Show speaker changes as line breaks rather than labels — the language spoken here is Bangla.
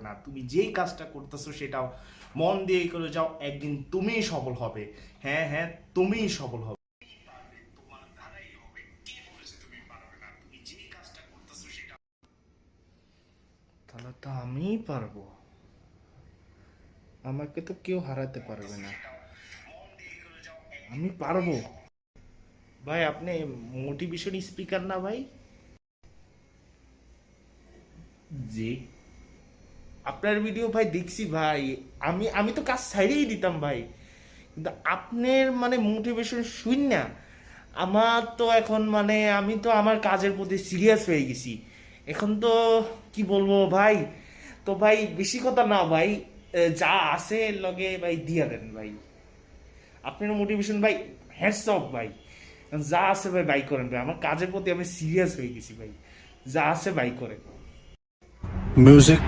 না, তুমি যেই কাজটা করতেছো সেটাও মন দিয়ে করে যাও, একদিন তুমিই সফল হবে। হ্যাঁ হ্যাঁ, তুমিই সফল হবে। তোমার দ্বারাই হবে। কে বলেছে তুমি পারবে না? তুমি যেই কাজটা করতেছো সেটা। তাহলে তো আমিই পারবো, আমাকে তো কেউ হারাতে পারবে না, আমি পারবো। ভাই আপনি মোটিভেশন স্পিকার না ভাই? জি, আপনার ভিডিও ভাই দেখছি ভাই। আমি আমি তো কাজ ছাইড়েই দিতাম ভাই, কিন্তু আপনার মানে মোটিভেশন শুন না, আমার তো এখন মানে আমি তো আমার কাজের প্রতি সিরিয়াস হয়ে গেছি এখন তো। কি বলবো ভাই, তো ভাই বেশি কথা না ভাই, যা আছে এর লগে ভাই দিয়া দেন ভাই। আপনার মোটিভেশন ভাই, হ্যাটস অফ ভাই। যা আছে ভাই বাই করেন ভাই, আমার কাজের প্রতি আমি সিরিয়াস হয়ে গেছি ভাই, যা আছে বাই করেন।
Music